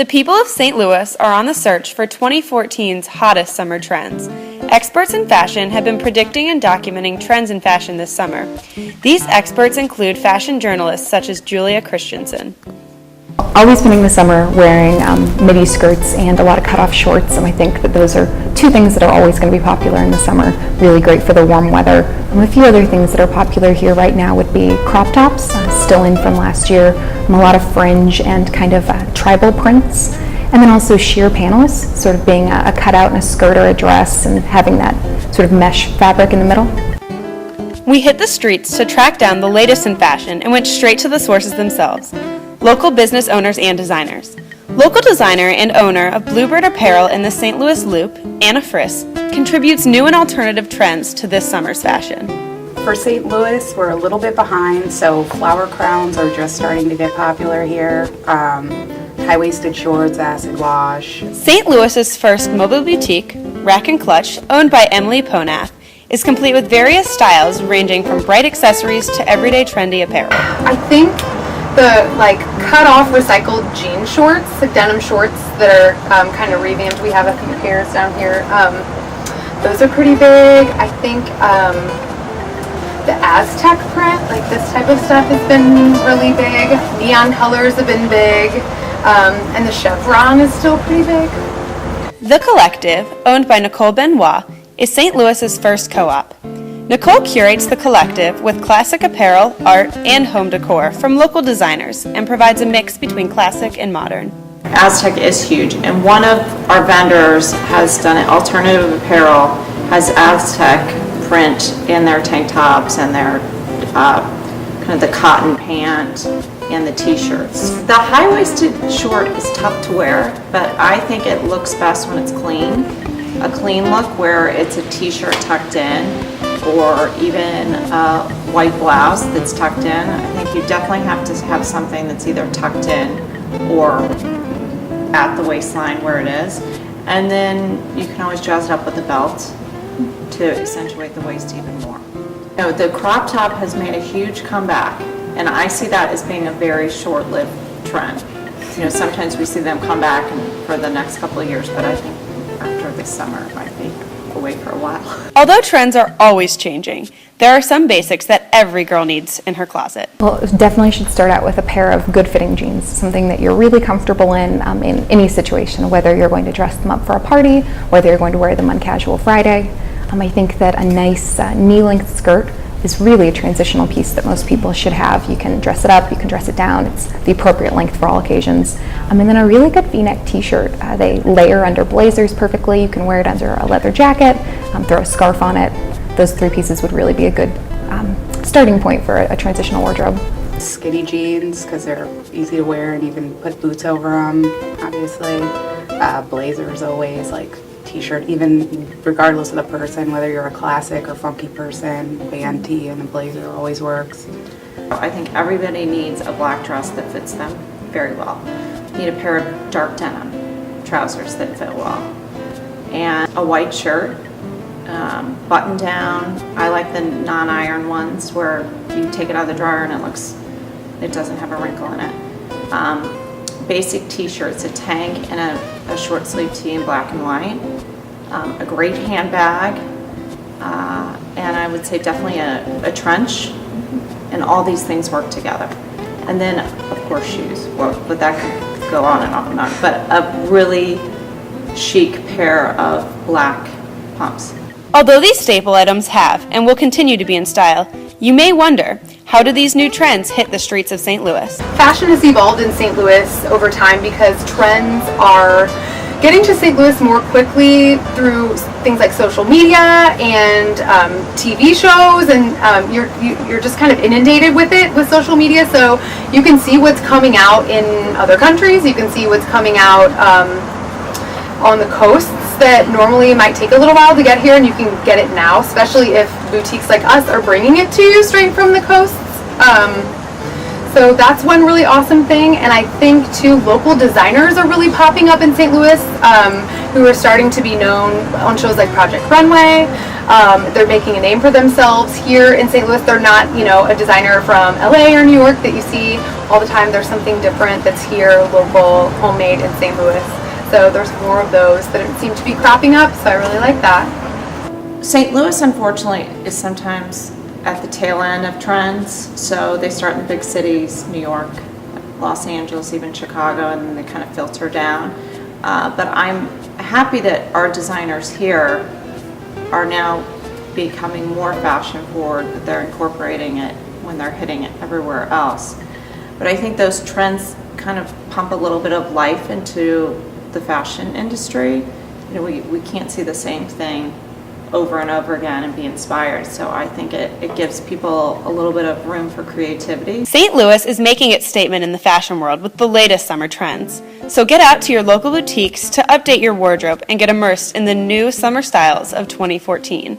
The people of St. Louis are on the search for 2014's hottest summer trends. Experts in fashion have been predicting and documenting trends in fashion this summer. These experts include fashion journalists such as Julia Christensen. I'll be spending the summer wearing midi skirts and a lot of cut-off shorts, and I think that those are two things that are always going to be popular in the summer, really great for the warm weather. A few other things that are popular here right now would be crop tops, still in from last year, a lot of fringe and kind of tribal prints, and then also sheer panelless, sort of being a cutout in a skirt or a dress and having that sort of mesh fabric in the middle. We hit the streets to track down the latest in fashion and went straight to the sources themselves. Local business owners and designers. Local designer and owner of Bluebird Apparel in the St. Louis Loop, Anna Friss, contributes new and alternative trends to this summer's fashion. For St. Louis, we're a little bit behind, so flower crowns are just starting to get popular here. High-waisted shorts, acid wash. St. Louis's first mobile boutique, Rack and Clutch, owned by Emily Ponath, is complete with various styles ranging from bright accessories to everyday trendy apparel. I think the cut off recycled jean shorts, like denim shorts that are kind of revamped. We have a few pairs down here. Those are pretty big. I think the Aztec print, like this type of stuff, has been really big. Neon colors have been big, and the chevron is still pretty big. The Collective, owned by Nicole Benoit, is St. Louis's first co-op. Nicole curates the Collective with classic apparel, art, and home decor from local designers and provides a mix between classic and modern. Aztec is huge, and one of our vendors has done an alternative apparel, has Aztec print in their tank tops and their kind of the cotton pant and the t-shirts. The high-waisted short is tough to wear, but I think it looks best when it's clean. A clean look where it's a t-shirt tucked in, or even a white blouse that's tucked in. I think you definitely have to have something that's either tucked in or at the waistline where it is. And then you can always dress it up with a belt to accentuate the waist even more. You know, the crop top has made a huge comeback, and I see that as being a very short-lived trend. You know, sometimes we see them come back for the next couple of years, but I think after this summer it might be away for a while. Although trends are always changing, there are some basics that every girl needs in her closet. Well, definitely should start out with a pair of good-fitting jeans, something that you're really comfortable in any situation, whether you're going to dress them up for a party, whether you're going to wear them on casual Friday. I think that a nice knee-length skirt is really a transitional piece that most people should have. You can dress it up, you can dress it down. It's the appropriate length for all occasions. And then a really good V-neck t-shirt. They layer under blazers perfectly. You can wear it under a leather jacket, throw a scarf on it. Those three pieces would really be a good starting point for a transitional wardrobe. Skinny jeans, because they're easy to wear and you can put boots over them, obviously. Blazers always, like t-shirt, even regardless of the person, whether you're a classic or funky person, band tee and a blazer always works. I think everybody needs a black dress that fits them very well. You need a pair of dark denim trousers that fit well, and a white shirt, button down. I like the non-iron ones where you take it out of the dryer and it doesn't have a wrinkle in it. Basic t-shirts, a tank and a short sleeve tee in black and white, a great handbag, and I would say definitely a trench, and all these things work together. And then, of course, shoes. Well, but that could go on and on and on. But a really chic pair of black pumps. Although these staple items have and will continue to be in style, you may wonder, how do these new trends hit the streets of St. Louis? Fashion has evolved in St. Louis over time because trends are getting to St. Louis more quickly through things like social media and TV shows, and you're just kind of inundated with it with social media, so you can see what's coming out in other countries, you can see what's coming out on the coasts that normally might take a little while to get here, and you can get it now, especially if boutiques like us are bringing it to you straight from the coasts. So that's one really awesome thing, and I think too, local designers are really popping up in St. Louis, who are starting to be known on shows like Project Runway. They're making a name for themselves here in St. Louis. They're not, a designer from LA or New York that you see all the time. There's something different that's here, local, homemade in St. Louis. So there's more of those that seem to be cropping up, so I really like that. St. Louis, unfortunately, is sometimes at the tail end of trends. So they start in big cities, New York, Los Angeles, even Chicago, and then they kind of filter down. But I'm happy that our designers here are now becoming more fashion forward, that they're incorporating it when they're hitting it everywhere else. But I think those trends kind of pump a little bit of life into the fashion industry. We can't see the same thing over and over again and be inspired. So I think it gives people a little bit of room for creativity. St. Louis is making its statement in the fashion world with the latest summer trends. So get out to your local boutiques to update your wardrobe and get immersed in the new summer styles of 2014.